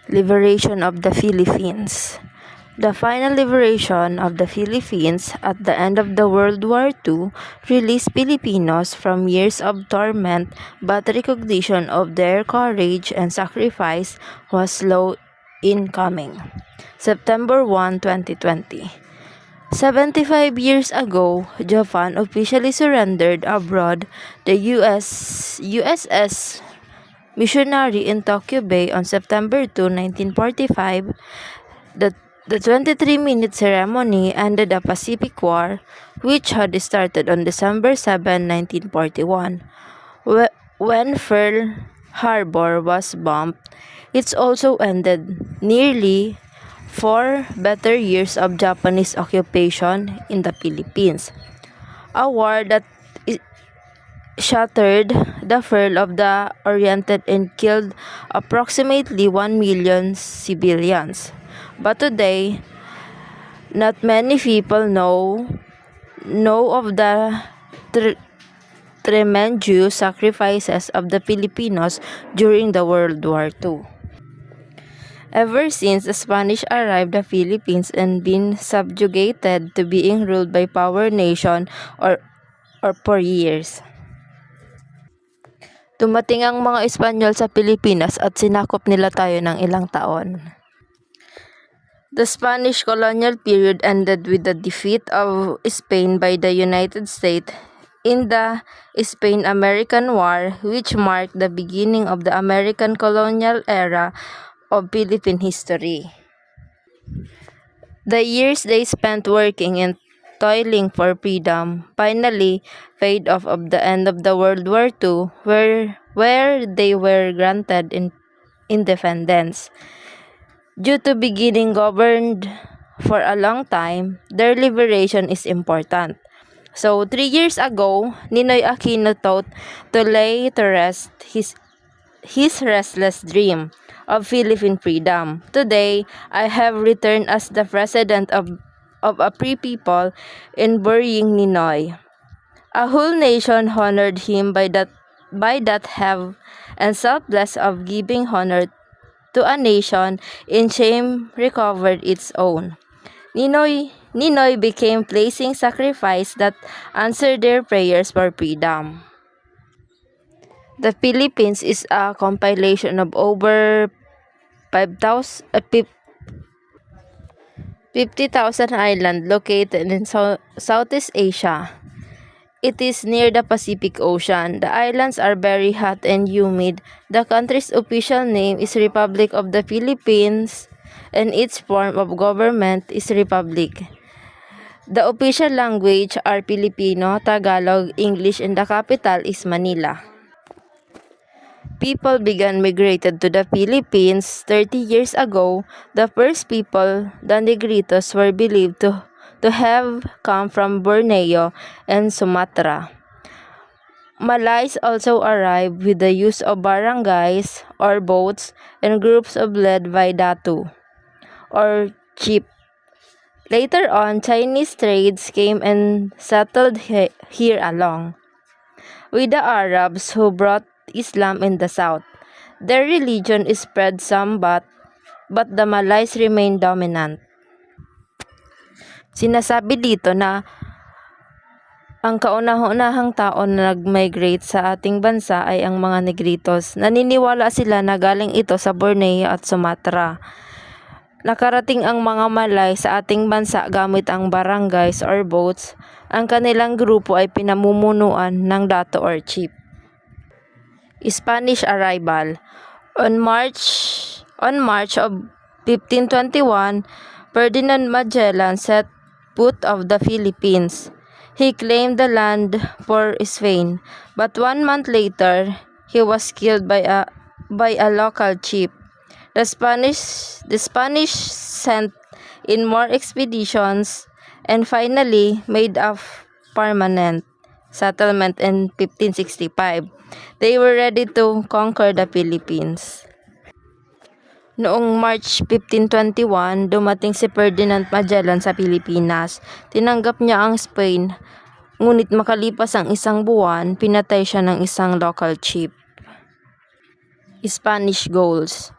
Liberation of the Philippines. The final liberation of the Philippines at the end of the World War II released Filipinos from years of torment, but recognition of their courage and sacrifice was slow in coming. September 1, 2020. 75 years ago, Japan officially surrendered aboard the USS Missionary in Tokyo Bay on September 2, 1945. The 23-minute ceremony ended the Pacific War, which had started on December 7, 1941. When Pearl Harbor was bombed, it also ended nearly 4 better years of Japanese occupation in the Philippines. A war that shattered the Pearl of the Orient and killed approximately 1 million civilians. But today, not many people know of the tremendous sacrifices of the Filipinos during the World War II. Ever since the Spanish arrived the Philippines and been subjugated to being ruled by power nation or for years. Dumating ang mga Espanyol sa Pilipinas at sinakop nila tayo ng ilang taon. The Spanish colonial period ended with the defeat of Spain by the United States in the Spain-American War, which marked the beginning of the American colonial era of Philippine history. The years they spent working and toiling for freedom finally paid off at the end of the World War II, where they were granted independence. Due to being governed for a long time, their liberation is important. So, 3 years ago, Ninoy Aquino thought to lay to rest his restless dream of Philippine freedom. Today, I have returned as the president of a free people in burying Ninoy. A whole nation honored him by that have and selfless of giving honor to a nation in shame recovered its own. Ninoy became placing sacrifice that answered their prayers for freedom. The Philippines is a compilation of over 50,000 islands located in Southeast Asia. It is near the Pacific Ocean. The islands are very hot and humid. The country's official name is Republic of the Philippines, and its form of government is Republic. The official language are Filipino, Tagalog, English, and the capital is Manila. People began migrated to the Philippines 30 years ago. The first people, the Negritos, were believed to have come from Borneo and Sumatra. Malays also arrived with the use of barangays or boats and groups of led by datu or chief. Later on, Chinese trades came and settled here along with the Arabs who brought Islam in the south. Their religion is spread some, but the Malays remain dominant. Sinasabi dito na ang kauna-unahang tao na nag-migrate sa ating bansa ay ang mga Negritos. Naniniwala sila na galing ito sa Borneo at Sumatra. Nakarating ang mga Malay sa ating bansa gamit ang barangays or boats. Ang kanilang grupo ay pinamumunuan ng dato or chief. Spanish arrival. On March of 1521, Ferdinand Magellan set foot of the Philippines. He claimed the land for Spain, but 1 month later, he was killed by a local chief. The Spanish sent in more expeditions and finally made a permanent settlement in 1565. They were ready to conquer the Philippines. Noong March 1521, dumating si Ferdinand Magellan sa Pilipinas. Tinanggap niya ang Spain, ngunit makalipas ang 1 buwan, pinatay siya ng isang local chief. Spanish goals.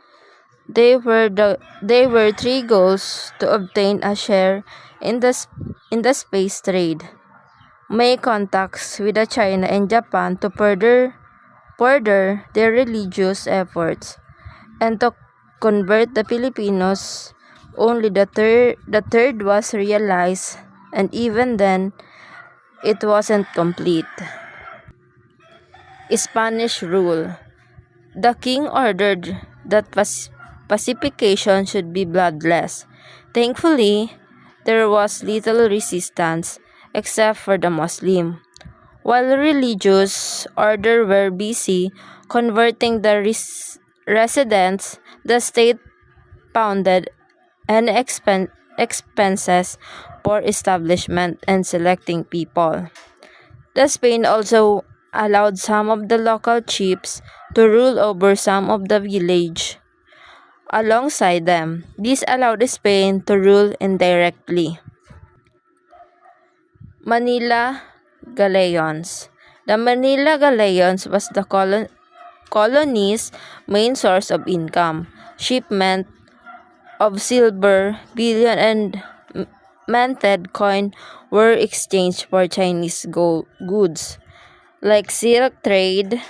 They were three goals to obtain a share in the space trade, make contacts with China and Japan to further their religious efforts, and to convert the Filipinos. Only the third was realized, and even then, it wasn't complete. Spanish rule. The king ordered that pacification should be bloodless. Thankfully, there was little resistance except for the Muslim. While religious order were busy converting the residents, the state pounded and expenses for establishment and selecting people. The Spain also allowed some of the local chiefs to rule over some of the village alongside them. This allowed Spain to rule indirectly. Manila Galleons. The Manila Galleons was the colony's main source of income. Shipment of silver, bullion, and minted coin were exchanged for Chinese goods. Like silk trade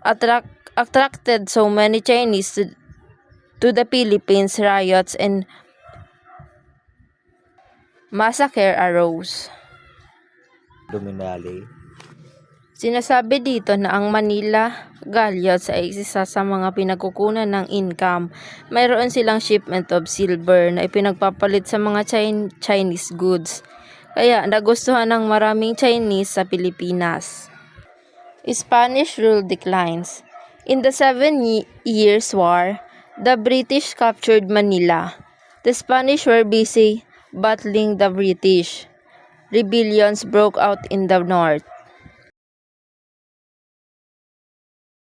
attracted so many Chinese to the Philippines, riots and massacre arose. Duminali. Sinasabi dito na ang Manila Galleons ay isa sa mga pinagkukunan ng income. Mayroon silang shipment of silver na ipinagpapalit sa mga Chinese goods. Kaya nagustuhan ng maraming Chinese sa Pilipinas. Spanish rule declines. In the 7 Years' War, the British captured Manila. The Spanish were busy battling the British. Rebellions broke out in the north.